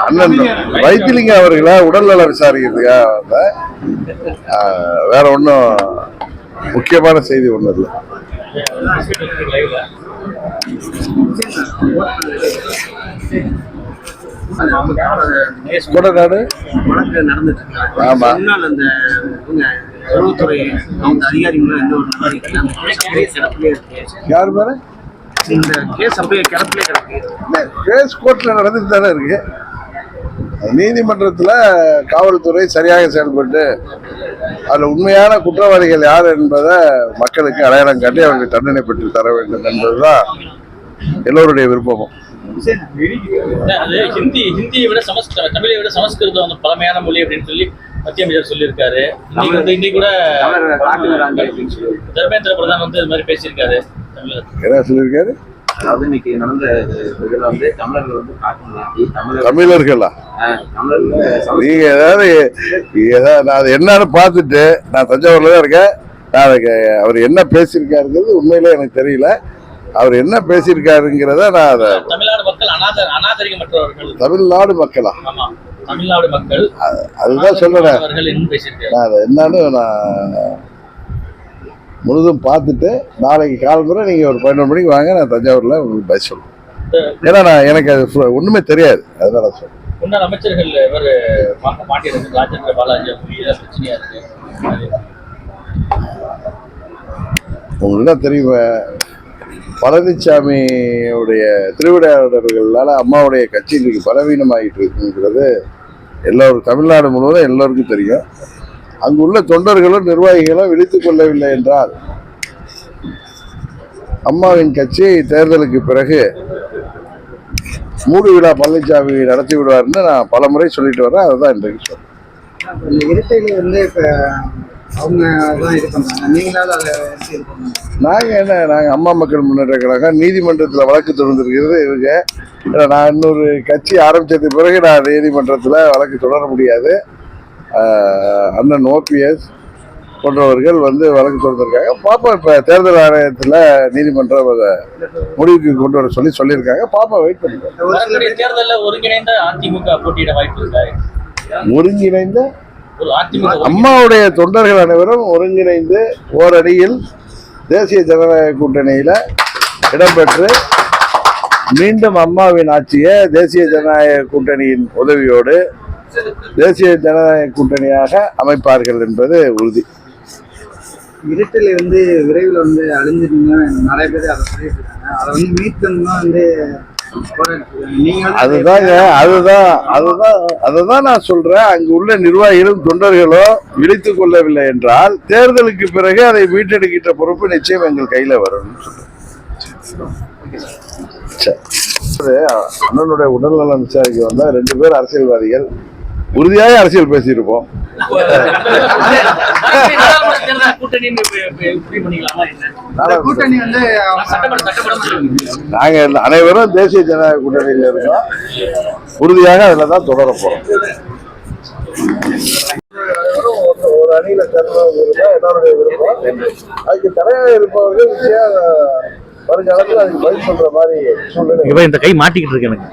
அண்ணன் வைத்திலிங்க அவர்களா உடல்நல விசாரிக்கிறதுக்காக வேற ஒன்றும் முக்கியமான செய்தி ஒன்றும் இல்லை. கொடநாடு வழக்கு நடந்துட்டு இருக்கு. ஆமா, அந்த உளவுத்துறை அந்த அதிகாரிகள் எந்த ஒரு நடவடிக்கை யாரு மேல இந்த கேஸ் அப்படியே கிடப்பிலே கிடக்கு. கேஸ் கோர்ட்ல நடந்துட்டு தானே இருக்கு. நீதிமன்றத்தில் காவல்துறை சரியாக செயல்பட்டு அதில் உண்மையான குற்றவாளிகள் யார் என்பதை மக்களுக்கு அடையாளம் காட்டி அவர்களுக்கு தண்டனை பெற்று தர வேண்டும் என்பதுதான் எல்லோருடைய விருப்பமும். ஹிந்தியை விட தமிழை விட சமஸ்கிருதம் பழமையான மொழி அப்படின்னு சொல்லி மத்திய அமைச்சர் சொல்லியிருக்காரு. இன்னைக்கு கூட தர்மேந்திர பிரதான் வந்து இது மாதிரி பேசியிருக்காரு. என்ன சொல்லியிருக்காரு? அதாவது இன்னைக்கு நடந்த இதுல வந்து தமிழர்கள் வந்து தமிழர்களா நீங்க ஏதாவது அது என்னன்னு பார்த்துட்டு நான் தஞ்சாவூர்ல தான் இருக்கேன். நான் அதுக்கு அவர் என்ன பேசியிருக்காருங்கிறது உண்மையில எனக்கு தெரியல. அவர் என்ன பேசியிருக்காருங்கிறத நான் அதை தமிழ்நாடு மக்கள் அநாகரிகமற்றவர்கள். தமிழ்நாடு மக்களா? தமிழ்நாடு மக்கள் அதுதான் சொல்றேன். நான் அதை என்னன்னு நான் முழுதும் பார்த்துட்டு நாளைக்கு காலம்புற நீங்கள் ஒரு 11 மணிக்கு வாங்க, நான் தஞ்சாவூரில் உங்களுக்கு பதில் சொல்லுவேன். ஏன்னா நான் எனக்கு அது ஒன்றுமே தெரியாது, அதனால நான் சொல்றேன். முன்னாள் அமைச்சர்கள் இவர் மாட்டியிருக்கு, ராஜேந்திர பாலாஜி பிரச்சனையா இருக்கு. உங்களுக்கு தான் தெரியுமா, பழனிசாமியுடைய திருவிடையாளர்களால் அம்மாவுடைய கட்சி இன்னைக்கு பலவீனமாகிட்டு இருக்குங்கிறது எல்லோரும் தமிழ்நாடு முழுவதும் எல்லோருக்கும் தெரியும். அங்குள்ள தொண்டர்களும் நிர்வாகிகளும் விழித்துக் கொள்ளவில்லை என்றால் அம்மாவின் கட்சி தேர்தலுக்கு பிறகு மூடு விழா பழனிசாமி நடத்தி விடுவார்னு நான் பல முறை சொல்லிட்டு வரேன். அதுதான் இன்றைக்கு சொல்றேன். இரட்டையில வந்து அவங்க தான் இது பண்றாங்க, நீங்களாவது அதை நாங்கள் அம்மா மக்கள் முன்னேற்ற கழகம் நீதிமன்றத்தில் வழக்கு தொடர்ந்துருக்கிறது இருக்கு. நான் இன்னொரு கட்சி ஆரம்பிச்சதுக்கு பிறகு நான் நீதிமன்றத்தில் வழக்கு தொடர முடியாது. அண்ணன் OPS போன்றவர்கள் வந்து வழக்கு தொடர்ந்துருக்காங்க. பாப்பா இப்போ தேர்தல் ஆணையத்தில் நீதிமன்றம் அதை முடிவுக்கு கொண்டு வர சொல்லியிருக்காங்க. பாப்பா வெயிட் பண்ணிருக்காங்க. தேர்தலில் ஒருங்கிணைந்த அதிமுக போட்டியிட வாய்ப்பு இருக்காரு. ஒருங்கிணைந்த அம்மாவுடைய தொண்டர்கள் அனைவரும் ஒருங்கிணைந்து ஓரடியில் தேசிய ஜனநாயக கூட்டணியில் இடம்பெற்று மீண்டும் அம்மாவின் ஆட்சியை தேசிய ஜனநாயக கூட்டணியின் உதவியோடு தேசிய ஜனநாயக கூட்டணியாக அமைப்பார்கள் என்பது உறுதி. இருட்டில் வந்து விரைவில் வந்து அழிஞ்சிருந்தா நிறைய பேர் அதை சொல்லிட்டு இருக்காங்க. அதை வந்து மீட்கணும்னா வந்து அதுதான் நான் சொல்றேன். அங்கு உள்ள நிர்வாகிகளும் தொண்டர்களும் விழித்துக் கொள்ளவில்லை என்றால் தேர்தலுக்கு பிறகு அதை மீட்டெடுக்கின்ற பொறுப்பு நிச்சயம் எங்கள் கையில வரும். அண்ணனுடைய உடல்நலம் விசாரிக்க வந்தா 2 பேர் அரசியல்வாதிகள் உறுதியாக அரசியல் பேசியிருப்போம். நாங்கள் அனைவரும் தேசிய ஜனநாயக கூட்டணியில் இருக்கோம். உறுதியாக அதில் தான் தொடர போறோம். ஒரு அணியில எல்லாருடைய விருப்பம். அதுக்கு தடையாக இருப்பவர்கள் வருங்காலத்தில் அதுக்கு பதில் சொல்ற மாதிரி சூழ்நிலை. இந்த கை மாட்டிக்கிட்டு இருக்கு எனக்கு.